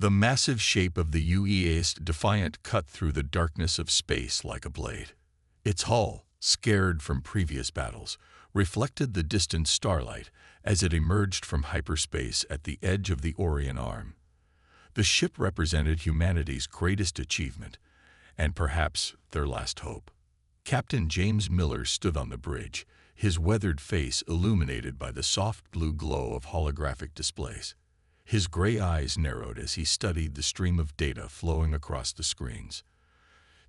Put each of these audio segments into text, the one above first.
The massive shape of the UEA's Defiant cut through the darkness of space like a blade. Its hull, scarred from previous battles, reflected the distant starlight as it emerged from hyperspace at the edge of the Orion Arm. The ship represented humanity's greatest achievement, and perhaps their last hope. Captain James Miller stood on the bridge, his weathered face illuminated by the soft blue glow of holographic displays. His gray eyes narrowed as he studied the stream of data flowing across the screens.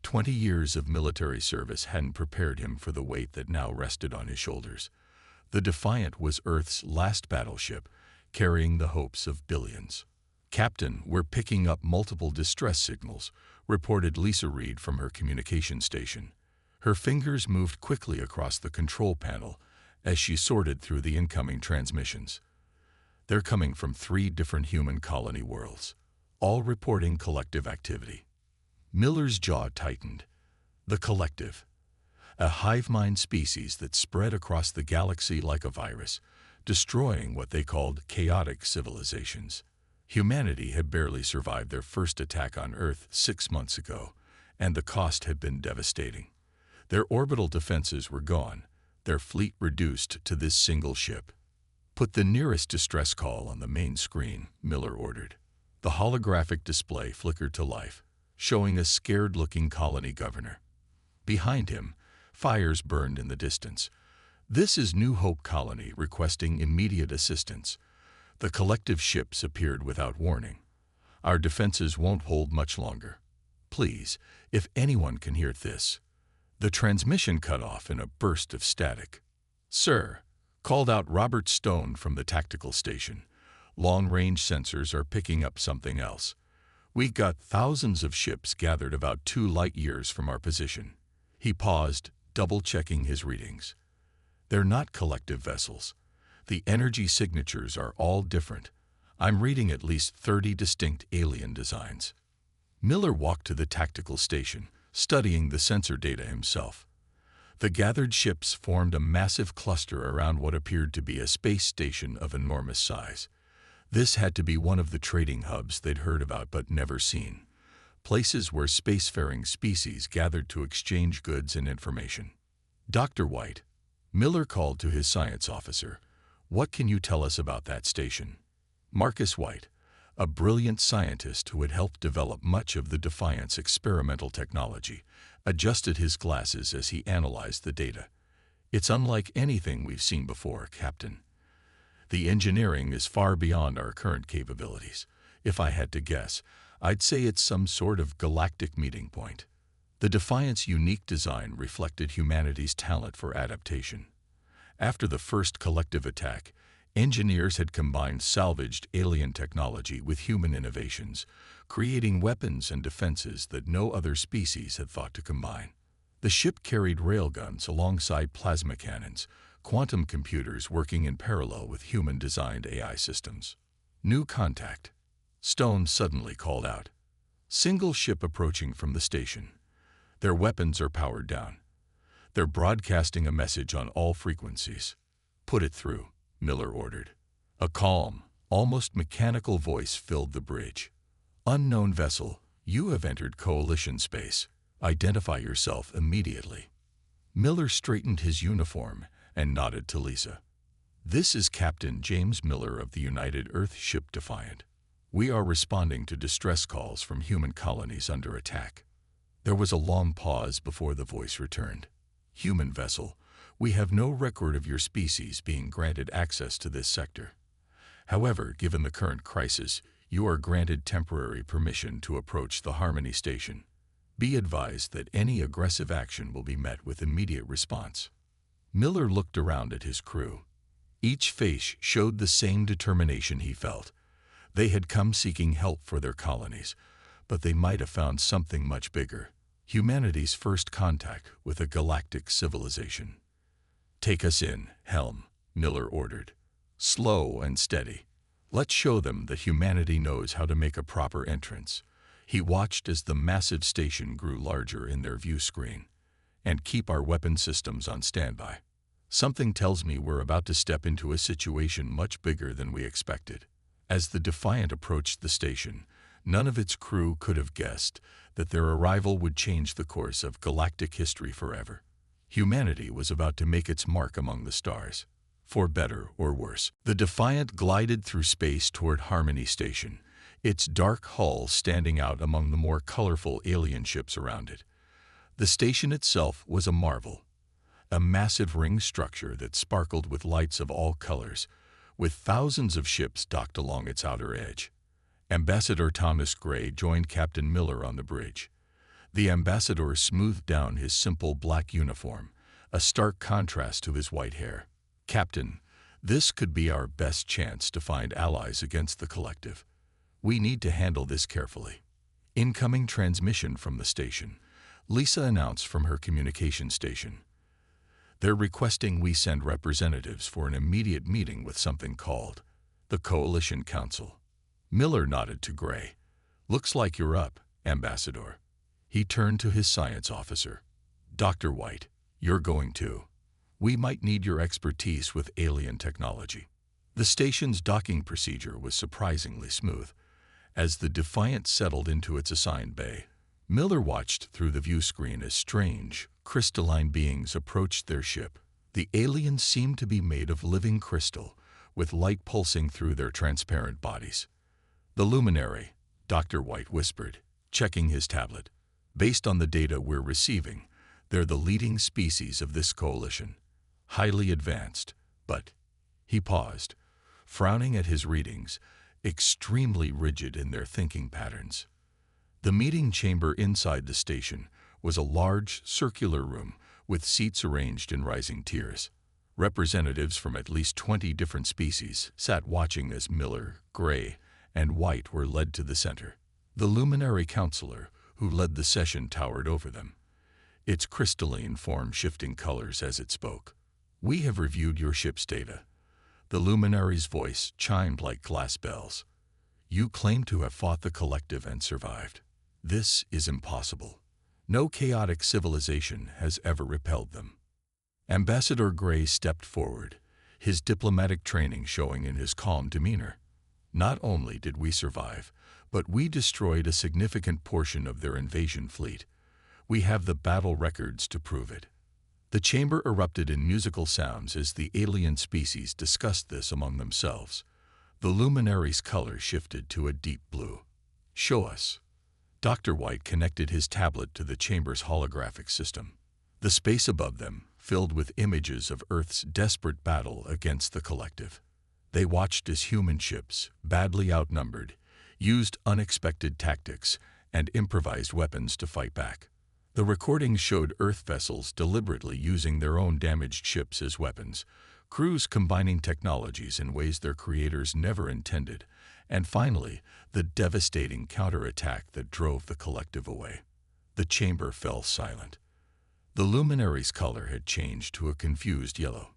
20 years of military service hadn't prepared him for the weight that now rested on his shoulders. The Defiant was Earth's last battleship, carrying the hopes of billions. "Captain, we're picking up multiple distress signals," reported Lisa Reed from her communication station. Her fingers moved quickly across the control panel as she sorted through the incoming transmissions. They're coming from 3 different human colony worlds, all reporting collective activity. Miller's jaw tightened. The collective. A hive mind species that spread across the galaxy like a virus, destroying what they called chaotic civilizations. Humanity had barely survived their first attack on Earth 6 months ago, and the cost had been devastating. Their orbital defenses were gone, their fleet reduced to this single ship. "Put the nearest distress call on the main screen," Miller ordered. The holographic display flickered to life, showing a scared-looking colony governor. Behind him, fires burned in the distance. "This is New Hope Colony requesting immediate assistance." The collective ships appeared without warning. "Our defenses won't hold much longer. Please, if anyone can hear this." The transmission cut off in a burst of static. "Sir," called out Robert Stone from the tactical station, "long-range sensors are picking up something else. We got thousands of ships gathered about 2 light-years from our position." He paused, double-checking his readings. "They're not collective vessels. The energy signatures are all different. I'm reading at least 30 distinct alien designs." Miller walked to the tactical station, studying the sensor data himself. The gathered ships formed a massive cluster around what appeared to be a space station of enormous size. This had to be one of the trading hubs they'd heard about but never seen, places where spacefaring species gathered to exchange goods and information. "Dr. White," Miller called to his science officer, "what can you tell us about that station?" Marcus White, a brilliant scientist who had helped develop much of the Defiant's experimental technology, adjusted his glasses as he analyzed the data. "It's unlike anything we've seen before, Captain. The engineering is far beyond our current capabilities. If I had to guess, I'd say it's some sort of galactic meeting point." The Defiant's unique design reflected humanity's talent for adaptation. After the first collective attack, engineers had combined salvaged alien technology with human innovations, creating weapons and defenses that no other species had thought to combine. The ship carried railguns alongside plasma cannons, quantum computers working in parallel with human-designed AI systems. "New contact," Stone suddenly called out. "Single ship approaching from the station. Their weapons are powered down. They're broadcasting a message on all frequencies." "Put it through," Miller ordered. A calm, almost mechanical voice filled the bridge. "Unknown vessel, you have entered Coalition space. Identify yourself immediately." Miller straightened his uniform and nodded to Lisa. "This is Captain James Miller of the United Earth ship Defiant. We are responding to distress calls from human colonies under attack." There was a long pause before the voice returned. "Human vessel, we have no record of your species being granted access to this sector. However, given the current crisis, you are granted temporary permission to approach the Harmony Station. Be advised that any aggressive action will be met with immediate response." Miller looked around at his crew. Each face showed the same determination he felt. They had come seeking help for their colonies, but they might have found something much bigger: humanity's first contact with a galactic civilization. "Take us in, Helm," Miller ordered. "Slow and steady. Let's show them that humanity knows how to make a proper entrance." He watched as the massive station grew larger in their view screen. "And keep our weapon systems on standby. Something tells me we're about to step into a situation much bigger than we expected." As the Defiant approached the station, None of its crew could have guessed that their arrival would change the course of galactic history forever. Humanity was about to make its mark among the stars, for better or worse. The Defiant glided through space toward Harmony Station, its dark hull standing out among the more colorful alien ships around it. The station itself was a marvel, a massive ring structure that sparkled with lights of all colors, with thousands of ships docked along its outer edge. Ambassador Thomas Gray joined Captain Miller on the bridge. The ambassador smoothed down his simple black uniform, a stark contrast to his white hair. "Captain, this could be our best chance to find allies against the collective. We need to handle this carefully." "Incoming transmission from the station," Lisa announced from her communication station. "They're requesting we send representatives for an immediate meeting with something called the Coalition Council." Miller nodded to Gray. "Looks like you're up, Ambassador." He turned to his science officer. "Dr. White, you're going too. We might need your expertise with alien technology." The station's docking procedure was surprisingly smooth. As the Defiant settled into its assigned bay, Miller watched through the view screen as strange, crystalline beings approached their ship. The aliens seemed to be made of living crystal, with light pulsing through their transparent bodies. "The Luminary," Dr. White whispered, checking his tablet. "Based on the data we're receiving, they're the leading species of this coalition. Highly advanced, but—" He paused, frowning at his readings, extremely rigid in their thinking patterns. The meeting chamber inside the station was a large, circular room with seats arranged in rising tiers. Representatives from at least 20 different species sat watching as Miller, Gray, and White were led to the center. The luminary counselor, who led the session, towered over them, its crystalline form shifting colors as it spoke. "We have reviewed your ship's data." The luminary's voice chimed like glass bells. "You claim to have fought the collective and survived. This is impossible. No chaotic civilization has ever repelled them." Ambassador Gray stepped forward, his diplomatic training showing in his calm demeanor. "Not only did we survive, but we destroyed a significant portion of their invasion fleet. We have the battle records to prove it." The chamber erupted in musical sounds as the alien species discussed this among themselves. The luminary's color shifted to a deep blue. "Show us." Dr. White connected his tablet to the chamber's holographic system. The space above them filled with images of Earth's desperate battle against the collective. They watched as human ships, badly outnumbered, used unexpected tactics and improvised weapons to fight back. The recordings showed Earth vessels deliberately using their own damaged ships as weapons, crews combining technologies in ways their creators never intended, and finally, the devastating counterattack that drove the collective away. The chamber fell silent. The luminary's color had changed to a confused yellow.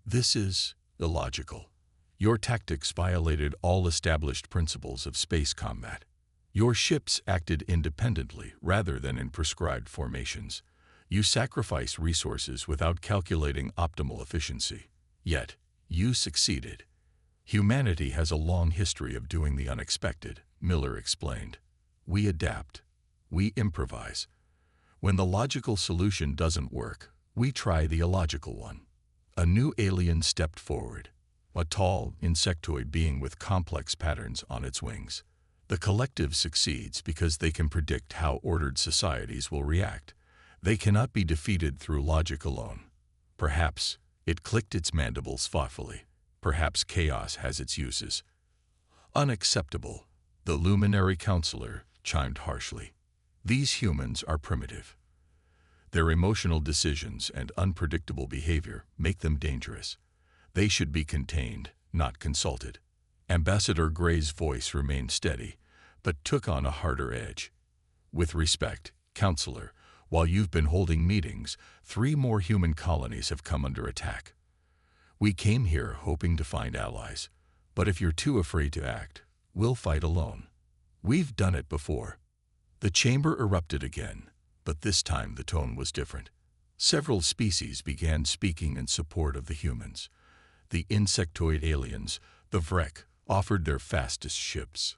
"This is illogical. Your tactics violated all established principles of space combat. Your ships acted independently rather than in prescribed formations. You sacrificed resources without calculating optimal efficiency. Yet, you succeeded. Humanity has a long history of doing the unexpected," Miller explained. "We adapt. We improvise. When the logical solution doesn't work, we try the illogical one." A new alien stepped forward, a tall, insectoid being with complex patterns on its wings. The collective succeeds because they can predict how ordered societies will react. They cannot be defeated through logic alone. Perhaps it clicked its mandibles thoughtfully. Perhaps chaos has its uses. "Unacceptable," the luminary counselor chimed harshly. "These humans are primitive. Their emotional decisions and unpredictable behavior make them dangerous. They should be contained, not consulted." Ambassador Gray's voice remained steady, but took on a harder edge. "With respect, Counselor, while you've been holding meetings, 3 more human colonies have come under attack. We came here hoping to find allies, but if you're too afraid to act, we'll fight alone. We've done it before." The chamber erupted again, but this time the tone was different. Several species began speaking in support of the humans. The insectoid aliens, the Vrek, offered their fastest ships.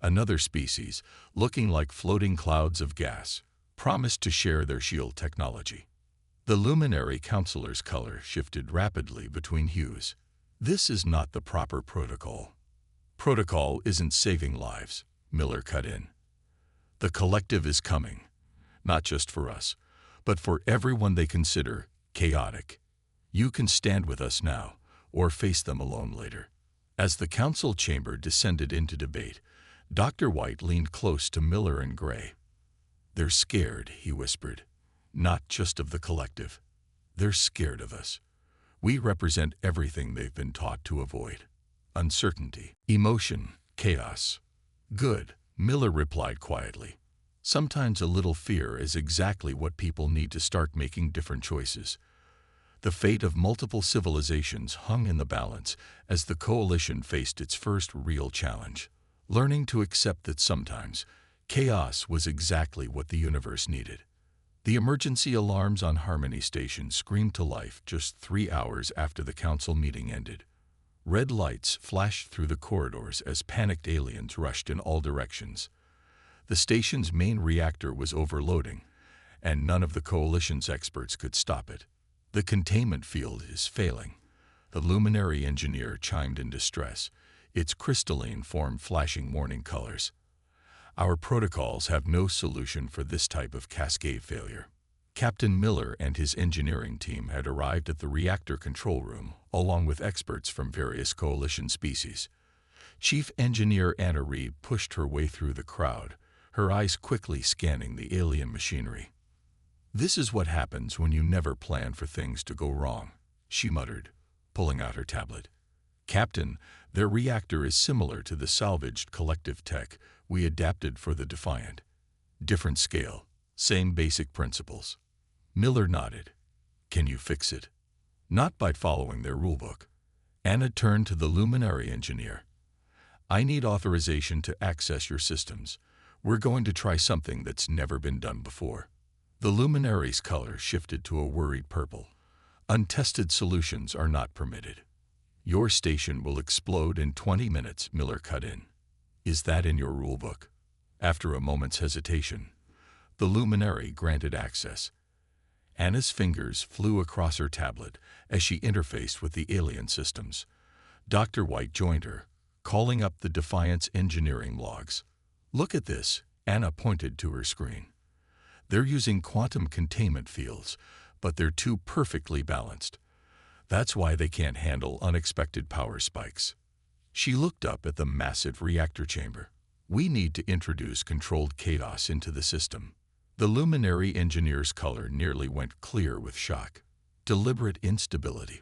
Another species, looking like floating clouds of gas, promised to share their shield technology. The luminary counselor's color shifted rapidly between hues. This is not the proper protocol. Protocol isn't saving lives, Miller cut in. The collective is coming, not just for us, but for everyone they consider chaotic. You can stand with us now, or face them alone later. As the council chamber descended into debate, Dr. White leaned close to Miller and Gray. They're scared, he whispered, not just of the collective. They're scared of us. We represent everything they've been taught to avoid. Uncertainty, emotion, chaos. Good, Miller replied quietly. Sometimes a little fear is exactly what people need to start making different choices. The fate of multiple civilizations hung in the balance as the coalition faced its first real challenge, learning to accept that sometimes chaos was exactly what the universe needed. The emergency alarms on Harmony Station screamed to life just 3 hours after the council meeting ended. Red lights flashed through the corridors as panicked aliens rushed in all directions. The station's main reactor was overloading, and none of the coalition's experts could stop it. The containment field is failing. The luminary engineer chimed in distress, its crystalline form flashing warning colors. Our protocols have no solution for this type of cascade failure. Captain Miller and his engineering team had arrived at the reactor control room, along with experts from various coalition species. Chief Engineer Anna Reed pushed her way through the crowd, her eyes quickly scanning the alien machinery. This is what happens when you never plan for things to go wrong, she muttered, pulling out her tablet. Captain, their reactor is similar to the salvaged collective tech we adapted for the Defiant. Different scale, same basic principles. Miller nodded. Can you fix it? Not by following their rulebook. Anna turned to the luminary engineer. I need authorization to access your systems. We're going to try something that's never been done before. The luminary's color shifted to a worried purple. Untested solutions are not permitted. Your station will explode in 20 minutes, Miller cut in. Is that in your rulebook? After a moment's hesitation, the luminary granted access. Anna's fingers flew across her tablet as she interfaced with the alien systems. Dr. White joined her, calling up the Defiant's engineering logs. Look at this, Anna pointed to her screen. They're using quantum containment fields, but they're too perfectly balanced. That's why they can't handle unexpected power spikes. She looked up at the massive reactor chamber. We need to introduce controlled chaos into the system. The luminary engineer's color nearly went clear with shock. Deliberate instability.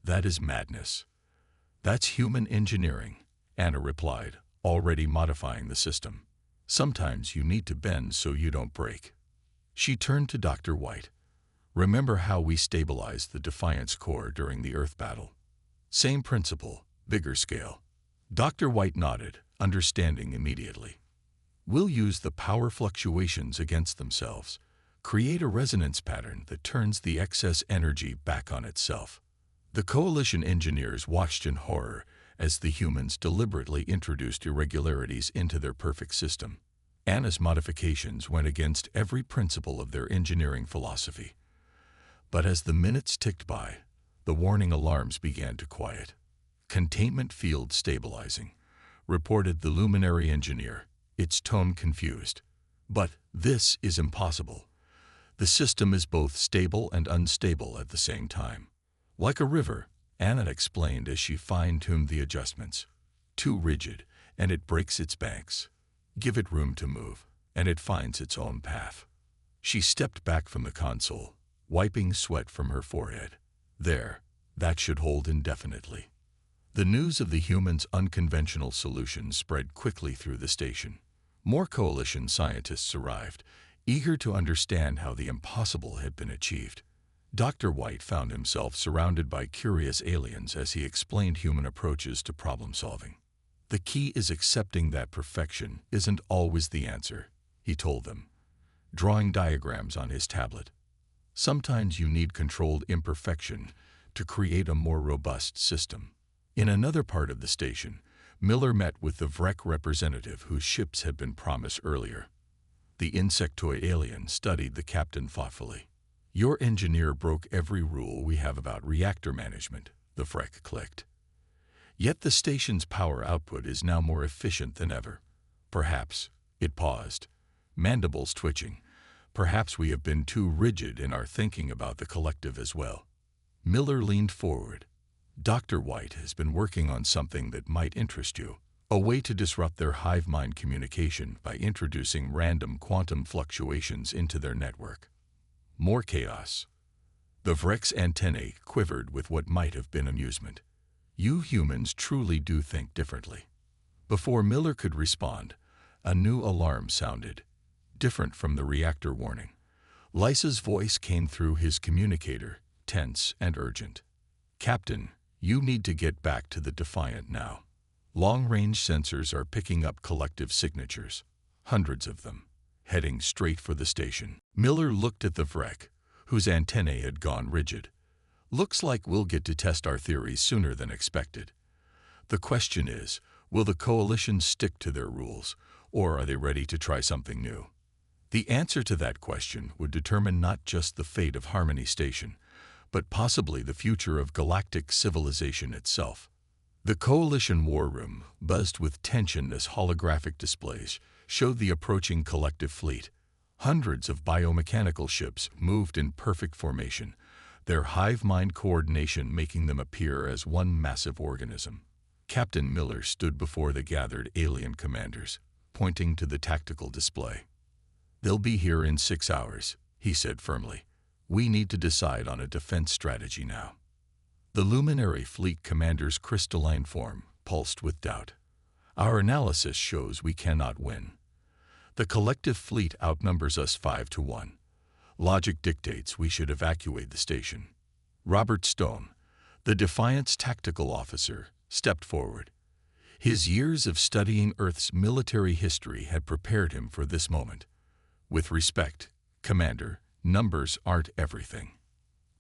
That is madness. That's human engineering, Anna replied, already modifying the system. Sometimes you need to bend so you don't break. She turned to Dr. White. Remember how we stabilized the Defiant's core during the Earth battle? Same principle, bigger scale. Dr. White nodded, understanding immediately. We'll use the power fluctuations against themselves, create a resonance pattern that turns the excess energy back on itself. The coalition engineers watched in horror as the humans deliberately introduced irregularities into their perfect system. Anna's modifications went against every principle of their engineering philosophy. But as the minutes ticked by, the warning alarms began to quiet. Containment field stabilizing, reported the luminary engineer, its tone confused. But this is impossible. The system is both stable and unstable at the same time. Like a river, Anna explained as she fine-tuned the adjustments. Too rigid, and it breaks its banks. Give it room to move, and it finds its own path. She stepped back from the console, wiping sweat from her forehead. There, that should hold indefinitely. The news of the humans' unconventional solution spread quickly through the station. More coalition scientists arrived, eager to understand how the impossible had been achieved. Dr. White found himself surrounded by curious aliens as he explained human approaches to problem solving. The key is accepting that perfection isn't always the answer, he told them, drawing diagrams on his tablet. Sometimes you need controlled imperfection to create a more robust system. In another part of the station, Miller met with the VREC representative whose ships had been promised earlier. The insectoid alien studied the captain thoughtfully. "Your engineer broke every rule we have about reactor management," the VREC clicked. "Yet the station's power output is now more efficient than ever. Perhaps," it paused, mandibles twitching, "perhaps we have been too rigid in our thinking about the collective as well." Miller leaned forward. "Dr. White has been working on something that might interest you. A way to disrupt their hive mind communication by introducing random quantum fluctuations into their network." More chaos. The VREC's antennae quivered with what might have been amusement. "You humans truly do think differently." Before Miller could respond, a new alarm sounded, different from the reactor warning. Lysa's voice came through his communicator, tense and urgent. "Captain, you need to get back to the Defiant now. Long-range sensors are picking up collective signatures, hundreds of them, heading straight for the station." Miller looked at the VREC, whose antennae had gone rigid. "Looks like we'll get to test our theories sooner than expected. The question is, will the Coalition stick to their rules, or are they ready to try something new?" The answer to that question would determine not just the fate of Harmony Station, but possibly the future of galactic civilization itself. The Coalition war room, buzzed with tension as holographic displays showed the approaching collective fleet. Hundreds of biomechanical ships moved in perfect formation, their hive-mind coordination making them appear as one massive organism. Captain Miller stood before the gathered alien commanders, pointing to the tactical display. "They'll be here in 6 hours," he said firmly. "We need to decide on a defense strategy now." The luminary fleet commander's crystalline form pulsed with doubt. "Our analysis shows we cannot win. The collective fleet outnumbers us 5-1. Logic dictates we should evacuate the station." Robert Stone, the Defiant's tactical officer, stepped forward. His years of studying Earth's military history had prepared him for this moment. "With respect, Commander, numbers aren't everything.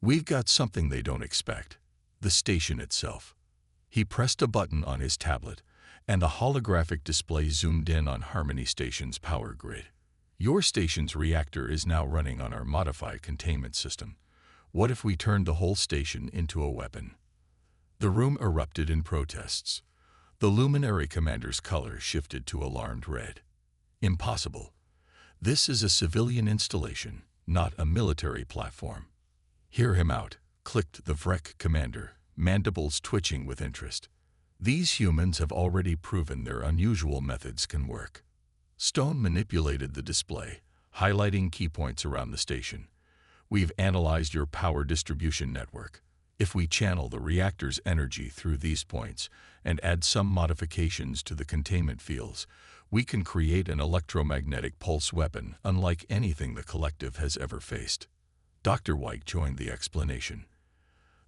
We've got something they don't expect: the station itself." He pressed a button on his tablet, and a holographic display zoomed in on Harmony Station's power grid. "Your station's reactor is now running on our modified containment system. What if we turned the whole station into a weapon?" The room erupted in protests. The luminary commander's color shifted to alarmed red. "Impossible. This is a civilian installation, not a military platform." "Hear him out," clicked the VREC commander, mandibles twitching with interest. "These humans have already proven their unusual methods can work." Stone manipulated the display, highlighting key points around the station. "We've analyzed your power distribution network. If we channel the reactor's energy through these points and add some modifications to the containment fields, we can create an electromagnetic pulse weapon unlike anything the collective has ever faced." Dr. White joined the explanation.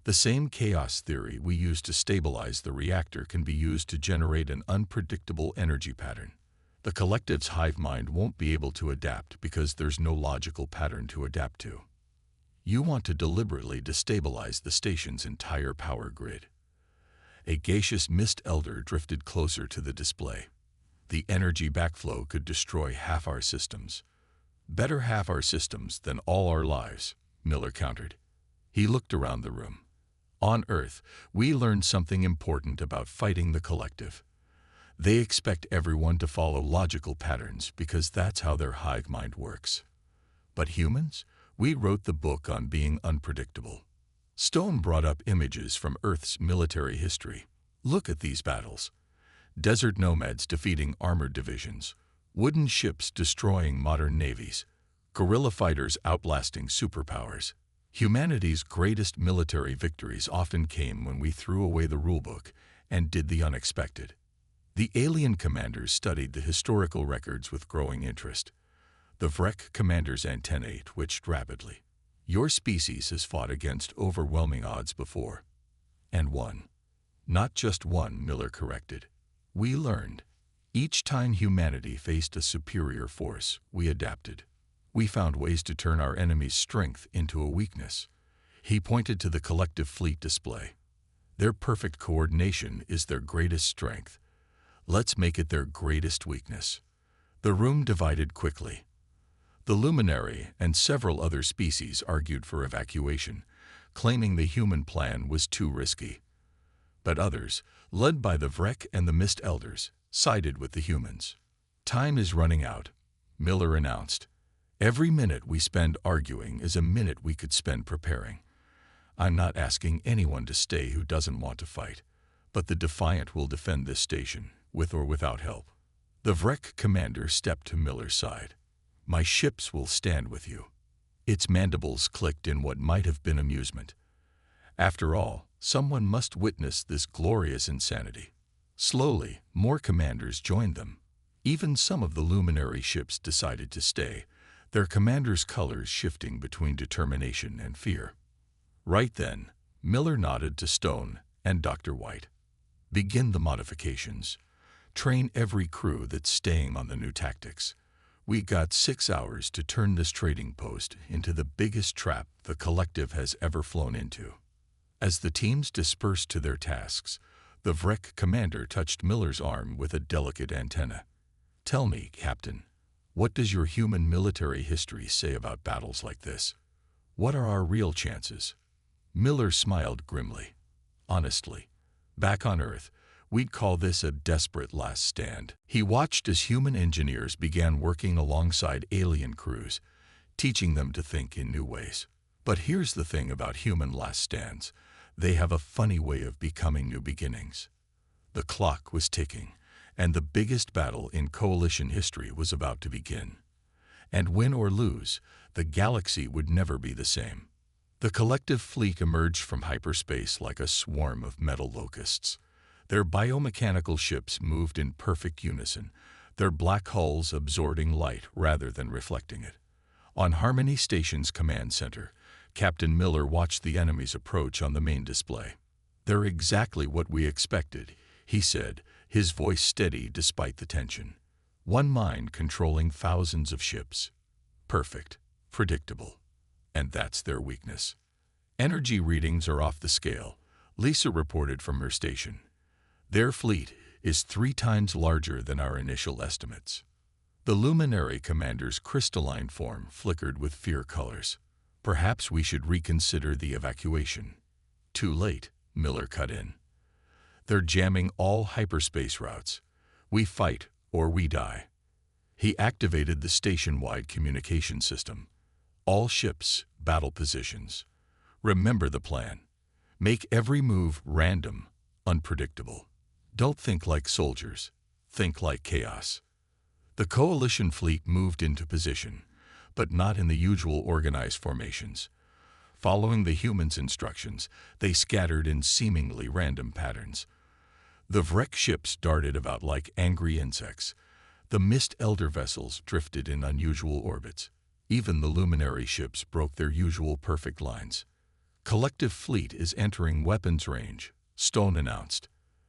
"The same chaos theory we use to stabilize the reactor can be used to generate an unpredictable energy pattern. The collective's hive mind won't be able to adapt because there's no logical pattern to adapt to." "You want to deliberately destabilize the station's entire power grid." A gaseous mist elder drifted closer to the display. "The energy backflow could destroy half our systems." "Better half our systems than all our lives," Miller countered. He looked around the room. "On Earth, we learned something important about fighting the collective. They expect everyone to follow logical patterns because that's how their hive mind works. But humans? We wrote the book on being unpredictable." Stone brought up images from Earth's military history. "Look at these battles. Desert nomads defeating armored divisions, wooden ships destroying modern navies, guerrilla fighters outlasting superpowers. Humanity's greatest military victories often came when we threw away the rulebook and did the unexpected." The alien commanders studied the historical records with growing interest. The VREC commander's antennae twitched rapidly. "Your species has fought against overwhelming odds before. And won." "Not just one," Miller corrected. "We learned. Each time humanity faced a superior force, we adapted. We found ways to turn our enemy's strength into a weakness." He pointed to the collective fleet display. "Their perfect coordination is their greatest strength. Let's make it their greatest weakness. The room divided quickly. The luminary and several other species argued for evacuation, claiming the human plan was too risky. But others, led by the Vrek and the Mist Elders, sided with the humans. Time is running out, Miller announced. Every minute we spend arguing is a minute we could spend preparing. I'm not asking anyone to stay who doesn't want to fight, but the Defiant will defend this station, with or without help. The Vrek commander stepped to Miller's side. My ships will stand with you. Its mandibles clicked in what might have been amusement. After all, someone must witness this glorious insanity. Slowly, more commanders joined them. Even some of the luminary ships decided to stay, their commanders' colors shifting between determination and fear. Right then, Miller nodded to Stone and Dr. White. Begin the modifications. Train every crew that's staying on the new tactics. We got 6 hours to turn this trading post into the biggest trap the collective has ever flown into. As the teams dispersed to their tasks, the Vrek commander touched Miller's arm with a delicate antenna. Tell me, Captain, what does your human military history say about battles like this? What are our real chances? Miller smiled grimly. Honestly, back on Earth, we'd call this a desperate last stand. He watched as human engineers began working alongside alien crews, teaching them to think in new ways. But here's the thing about human last stands. They have a funny way of becoming new beginnings. The clock was ticking, and the biggest battle in Coalition history was about to begin. And win or lose, the galaxy would never be the same. The collective fleet emerged from hyperspace like a swarm of metal locusts. Their biomechanical ships moved in perfect unison, their black hulls absorbing light rather than reflecting it. On Harmony Station's command center, Captain Miller watched the enemy's approach on the main display. They're exactly what we expected, he said, his voice steady despite the tension. One mind controlling thousands of ships. Perfect, predictable. And that's their weakness. Energy readings are off the scale, Lisa reported from her station. Their fleet is 3 times larger than our initial estimates. The luminary commander's crystalline form flickered with fear colors. Perhaps we should reconsider the evacuation. Too late, Miller cut in. They're jamming all hyperspace routes. We fight or we die. He activated the station-wide communication system. All ships, battle positions. Remember the plan. Make every move random, unpredictable. Don't think like soldiers. Think like chaos. The Coalition fleet moved into position, but not in the usual organized formations. Following the humans' instructions, they scattered in seemingly random patterns. The Vrek ships darted about like angry insects. The Mist Elder vessels drifted in unusual orbits. Even the luminary ships broke their usual perfect lines. Collective fleet is entering weapons range, Stone announced.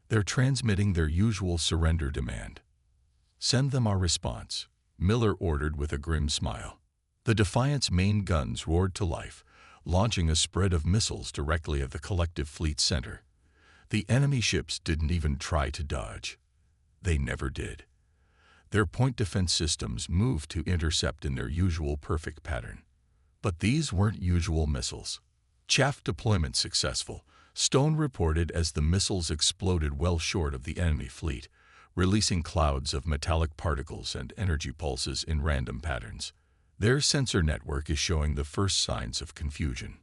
They're transmitting their usual surrender demand. Send them our response, Miller ordered with a grim smile. The Defiant's main guns roared to life, launching a spread of missiles directly at the collective fleet's center. The enemy ships didn't even try to dodge. They never did. Their point defense systems moved to intercept in their usual perfect pattern. But these weren't usual missiles. Chaff deployment successful, Stone reported as the missiles exploded well short of the enemy fleet, releasing clouds of metallic particles and energy pulses in random patterns. Their sensor network is showing the first signs of confusion.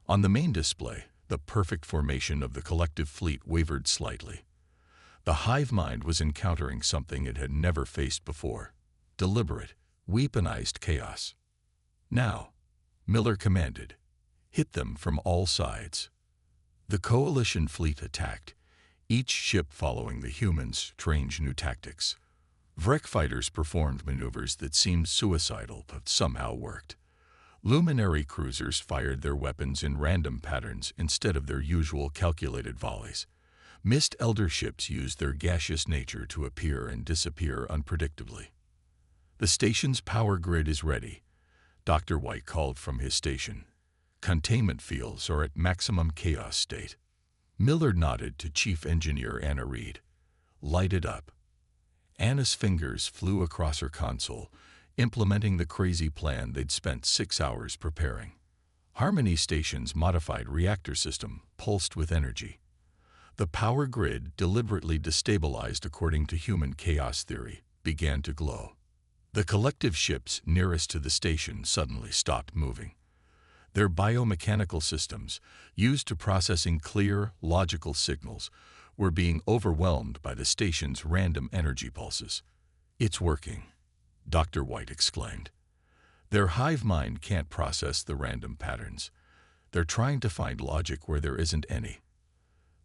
On the main display, the perfect formation of the collective fleet wavered slightly. The hive mind was encountering something it had never faced before. Deliberate, weaponized chaos. Now, Miller commanded, hit them from all sides. The Coalition fleet attacked, each ship following the humans' strange new tactics. Vrek fighters performed maneuvers that seemed suicidal but somehow worked. Luminary cruisers fired their weapons in random patterns instead of their usual calculated volleys. Mist Elder ships used their gaseous nature to appear and disappear unpredictably. The station's power grid is ready, Dr. White called from his station. Containment fields are at maximum chaos state. Miller nodded to Chief Engineer Anna Reed. Light it up. Anna's fingers flew across her console, implementing the crazy plan they'd spent 6 hours preparing. Harmony Station's modified reactor system pulsed with energy. The power grid, deliberately destabilized according to human chaos theory, began to glow. The collective ships nearest to the station suddenly stopped moving. Their biomechanical systems, used to processing clear, logical signals, were being overwhelmed by the station's random energy pulses. "It's working," Dr. White exclaimed. "Their hive mind can't process the random patterns. They're trying to find logic where there isn't any."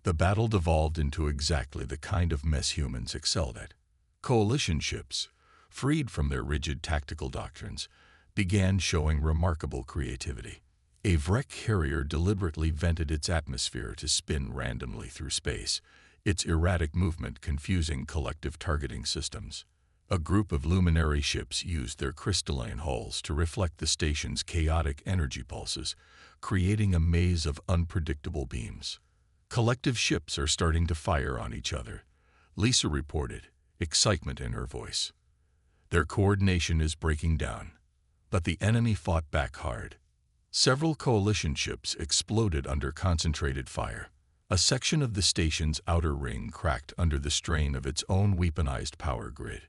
The battle devolved into exactly the kind of mess humans excelled at. Coalition ships, freed from their rigid tactical doctrines, began showing remarkable creativity. A Vrek carrier deliberately vented its atmosphere to spin randomly through space, its erratic movement confusing collective targeting systems. A group of luminary ships used their crystalline hulls to reflect the station's chaotic energy pulses, creating a maze of unpredictable beams. "Collective ships are starting to fire on each other," Lisa reported, excitement in her voice. "Their coordination is breaking down." But the enemy fought back hard. Several coalition ships exploded under concentrated fire. A section of the station's outer ring cracked under the strain of its own weaponized power grid.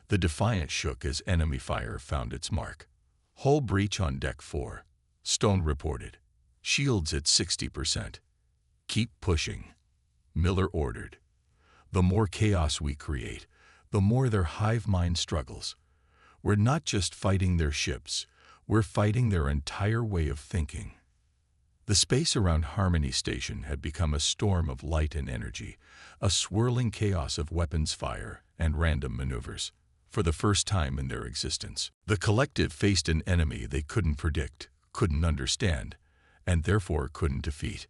The Defiant shook as enemy fire found its mark. "Hull breach on Deck 4, Stone reported. "Shields at 60%. "Keep pushing," Miller ordered. "The more chaos we create, the more their hive mind struggles. We're not just fighting their ships, we're fighting their entire way of thinking." The space around Harmony Station had become a storm of light and energy, a swirling chaos of weapons fire and random maneuvers. For the first time in their existence, the collective faced an enemy they couldn't predict, couldn't understand, and therefore couldn't defeat.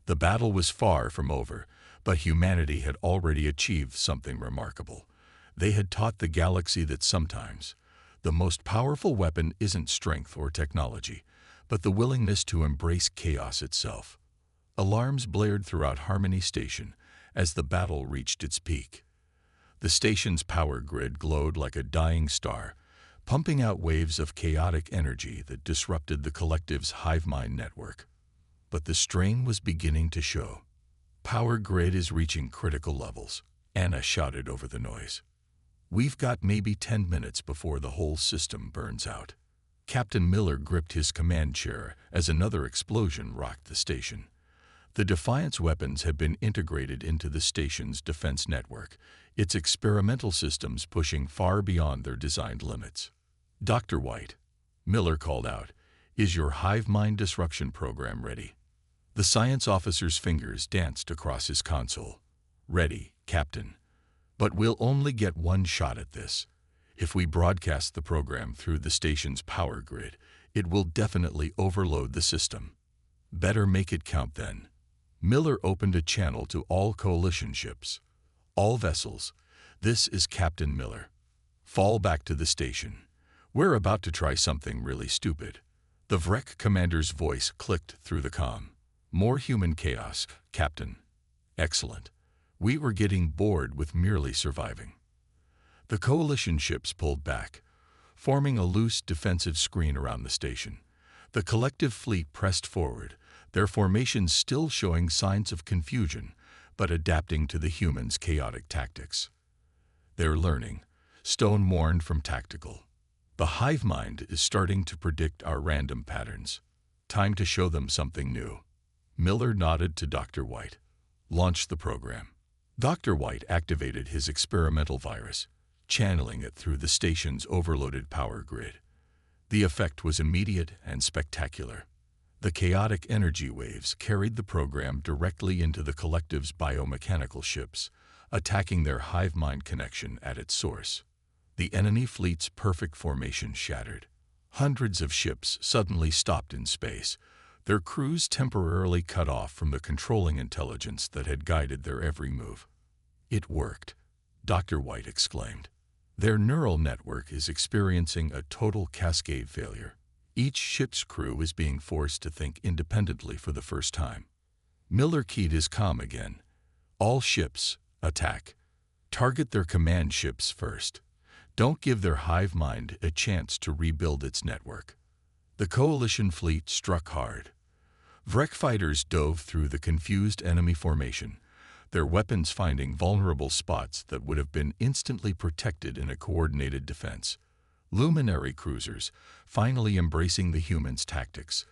The battle was far from over, but humanity had already achieved something remarkable. They had taught the galaxy that sometimes the most powerful weapon isn't strength or technology, but the willingness to embrace chaos itself. Alarms blared throughout Harmony Station as the battle reached its peak. The station's power grid glowed like a dying star, pumping out waves of chaotic energy that disrupted the collective's hive mind network. But the strain was beginning to show. "Power grid is reaching critical levels," Anna shouted over the noise. "We've got maybe 10 minutes before the whole system burns out." Captain Miller gripped his command chair as another explosion rocked the station. The Defiant's weapons had been integrated into the station's defense network, its experimental systems pushing far beyond their designed limits. "Dr. White," Miller called out, "is your hive mind disruption program ready?" The science officer's fingers danced across his console. "Ready, Captain. But we'll only get one shot at this. If we broadcast the program through the station's power grid, it will definitely overload the system." "Better make it count then." Miller opened a channel to all coalition ships. "All vessels, this is Captain Miller. Fall back to the station. We're about to try something really stupid." The Vrek commander's voice clicked through the comm. "More human chaos, Captain." "Excellent. We were getting bored with merely surviving." The coalition ships pulled back, forming a loose defensive screen around the station. The collective fleet pressed forward, their formations still showing signs of confusion, but adapting to the humans' chaotic tactics. "They're learning," Stone mourned from tactical. "The hive mind is starting to predict our random patterns. Time to show them something new." Miller nodded to Dr. White. "Launch the program." Dr. White activated his experimental virus, channeling it through the station's overloaded power grid. The effect was immediate and spectacular. The chaotic energy waves carried the program directly into the collective's biomechanical ships, attacking their hive mind connection at its source. The enemy fleet's perfect formation shattered. Hundreds of ships suddenly stopped in space, their crews temporarily cut off from the controlling intelligence that had guided their every move. "It worked," Dr. White exclaimed. "Their neural network is experiencing a total cascade failure. Each ship's crew is being forced to think independently for the first time." Miller keyed his comm again. "All ships, attack. Target their command ships first. Don't give their hive mind a chance to rebuild its network. The coalition fleet struck hard. Vrek fighters dove through the confused enemy formation, their weapons finding vulnerable spots that would have been instantly protected in a coordinated defense. Luminary cruisers, finally embracing the humans' tactics,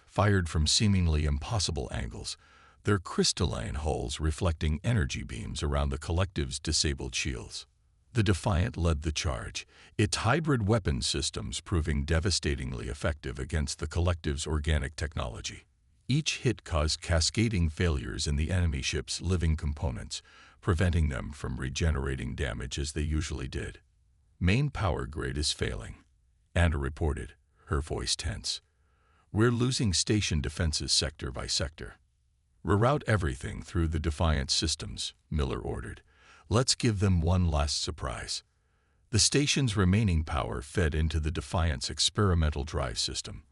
fired from seemingly impossible angles, their crystalline hulls reflecting energy beams around the collective's disabled shields. The Defiant led the charge, its hybrid weapon systems proving devastatingly effective against the collective's organic technology. Each hit caused cascading failures in the enemy ship's living components, preventing them from regenerating damage as they usually did. Main power grid is failing, Anna reported, her voice tense. We're losing station defenses sector by sector. Reroute everything through the Defiant systems, Miller ordered. Let's give them one last surprise. The station's remaining power fed into the Defiant's experimental drive system.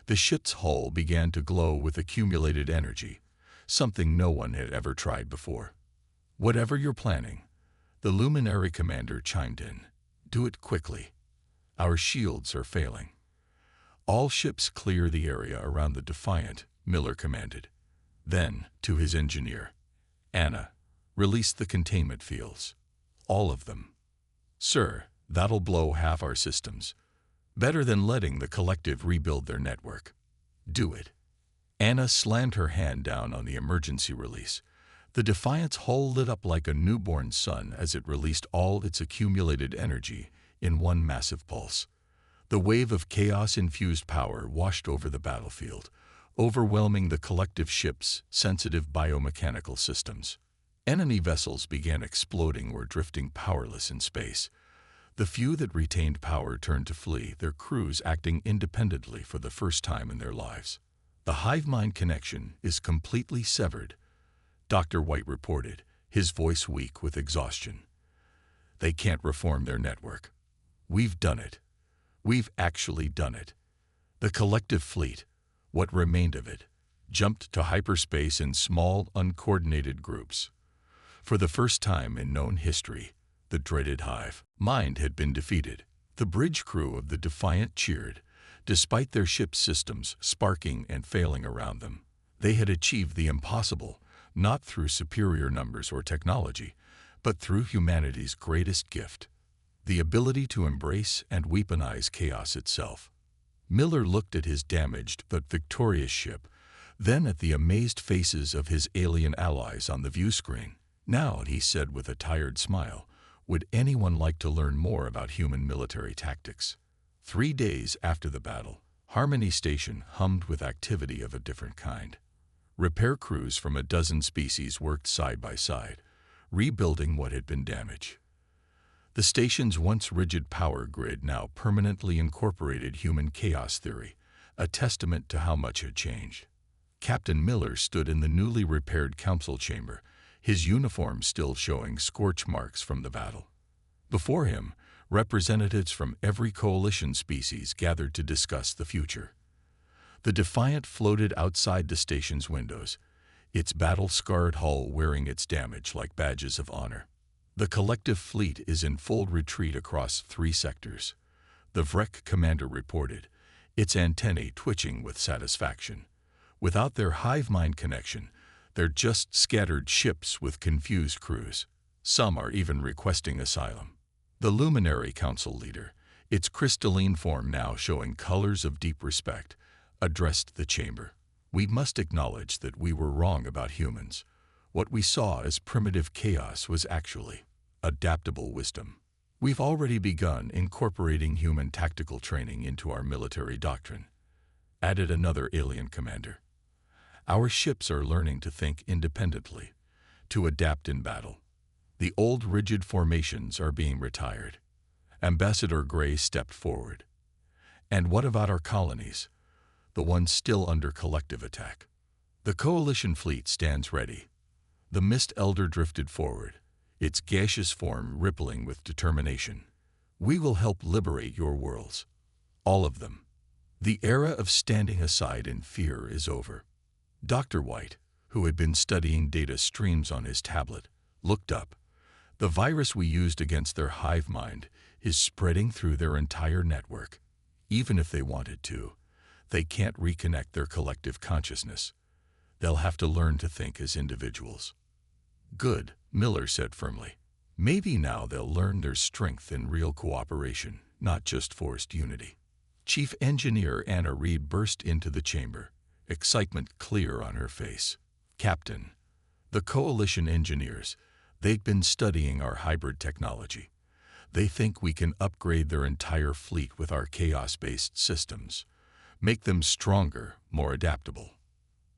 The ship's hull began to glow with accumulated energy, something no one had ever tried before. Whatever you're planning, the Luminary commander chimed in. Do it quickly. Our shields are failing. All ships clear the area around the Defiant, Miller commanded. Then, to his engineer, Anna, release the containment fields. All of them. Sir, that'll blow half our systems. Better than letting the collective rebuild their network. Do it. Anna slammed her hand down on the emergency release. The Defiant's hull lit up like a newborn sun as it released all its accumulated energy in one massive pulse. The wave of chaos-infused power washed over the battlefield, overwhelming the collective ship's sensitive biomechanical systems. Enemy vessels began exploding or drifting powerless in space. The few that retained power turned to flee, their crews acting independently for the first time in their lives. The hive-mind connection is completely severed, Dr. White reported, his voice weak with exhaustion. They can't reform their network. We've done it. We've actually done it. The collective fleet, what remained of it, jumped to hyperspace in small, uncoordinated groups. For the first time in known history, the dreaded hive mind had been defeated. The bridge crew of the Defiant cheered, despite their ship's systems sparking and failing around them. They had achieved the impossible, not through superior numbers or technology, but through humanity's greatest gift, the ability to embrace and weaponize chaos itself. Miller looked at his damaged but victorious ship, then at the amazed faces of his alien allies on the view screen. Now, he said with a tired smile, would anyone like to learn more about human military tactics? 3 days after the battle, Harmony Station hummed with activity of a different kind. Repair crews from a dozen species worked side by side, rebuilding what had been damaged. The station's once rigid power grid now permanently incorporated human chaos theory, a testament to how much had changed. Captain Miller stood in the newly repaired council chamber, his uniform still showing scorch marks from the battle. Before him, representatives from every coalition species gathered to discuss the future. The Defiant floated outside the station's windows, its battle-scarred hull wearing its damage like badges of honor. The collective fleet is in full retreat across 3 sectors, the Vrek commander reported, its antennae twitching with satisfaction. Without their hive-mind connection, they're just scattered ships with confused crews. Some are even requesting asylum. The Luminary Council leader, its crystalline form now showing colors of deep respect, addressed the chamber. We must acknowledge that we were wrong about humans. What we saw as primitive chaos was actually adaptable wisdom. We've already begun incorporating human tactical training into our military doctrine, added another alien commander. Our ships are learning to think independently, to adapt in battle. The old rigid formations are being retired. Ambassador Gray stepped forward. And what about our colonies, the ones still under collective attack? The coalition fleet stands ready. The Mist Elder drifted forward, its gaseous form rippling with determination. We will help liberate your worlds. All of them. The era of standing aside in fear is over. Dr. White, who had been studying data streams on his tablet, looked up. The virus we used against their hive mind is spreading through their entire network. Even if they wanted to, they can't reconnect their collective consciousness. They'll have to learn to think as individuals. Good, Miller said firmly. Maybe now they'll learn their strength in real cooperation, not just forced unity. Chief Engineer Anna Reed burst into the chamber, excitement clear on her face. Captain, the Coalition engineers, they've been studying our hybrid technology. They think we can upgrade their entire fleet with our chaos-based systems, make them stronger, more adaptable.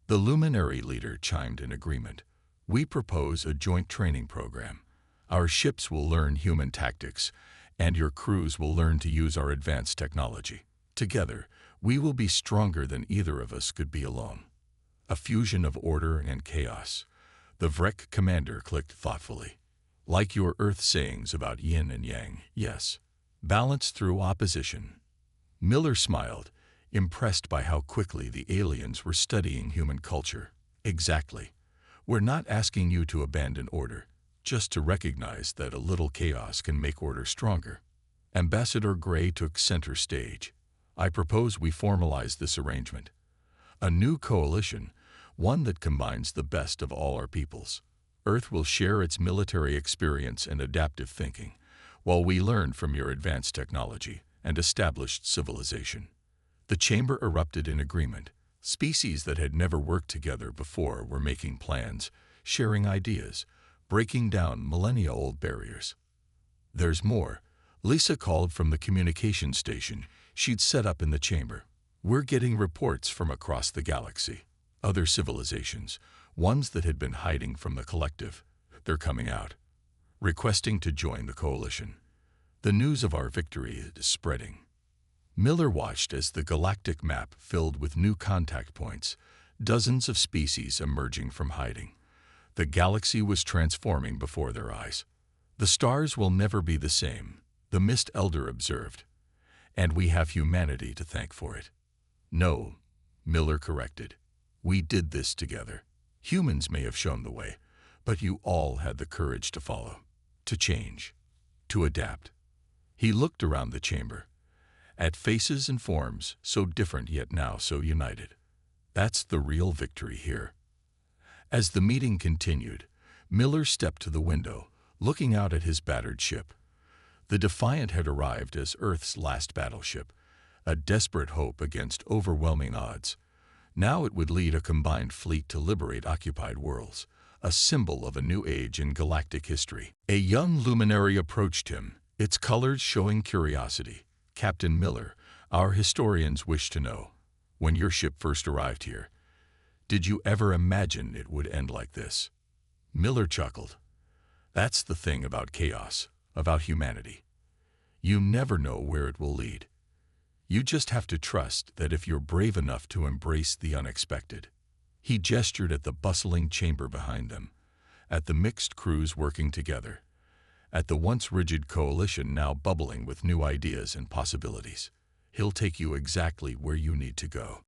The luminary leader chimed in agreement. We propose a joint training program. Our ships will learn human tactics, and your crews will learn to use our advanced technology. Together, we will be stronger than either of us could be alone. A fusion of order and chaos. The Vrek commander clicked thoughtfully. Like your Earth sayings about yin and yang, yes. Balance through opposition. Miller smiled, impressed by how quickly the aliens were studying human culture. Exactly. We're not asking you to abandon order, just to recognize that a little chaos can make order stronger. Ambassador Gray took center stage. I propose we formalize this arrangement. A new coalition, one that combines the best of all our peoples. Earth will share its military experience and adaptive thinking, while we learn from your advanced technology and established civilization. The chamber erupted in agreement. Species that had never worked together before were making plans, sharing ideas, breaking down millennia-old barriers. There's more. Lisa called from the communication station she'd set up in the chamber. We're getting reports from across the galaxy. Other civilizations, ones that had been hiding from the collective, they're coming out, requesting to join the coalition. The news of our victory is spreading. Miller watched as the galactic map filled with new contact points, dozens of species emerging from hiding. The galaxy was transforming before their eyes. The stars will never be the same, the Mist Elder observed, and we have humanity to thank for it. No, Miller corrected. We did this together. Humans may have shown the way, but you all had the courage to follow, to change, to adapt. He looked around the chamber, at faces and forms so different yet now so united. That's the real victory here. As the meeting continued, Miller stepped to the window, looking out at his battered ship. The Defiant had arrived as Earth's last battleship, a desperate hope against overwhelming odds. Now it would lead a combined fleet to liberate occupied worlds, a symbol of a new age in galactic history. A young luminary approached him, its colors showing curiosity. Captain Miller, our historians wish to know, when your ship first arrived here, did you ever imagine it would end like this? Miller chuckled. That's the thing about chaos, about humanity. You never know where it will lead. You just have to trust that if you're brave enough to embrace the unexpected. He gestured at the bustling chamber behind them, at the mixed crews working together, at the once rigid coalition now bubbling with new ideas and possibilities. He'll take you exactly where you need to go.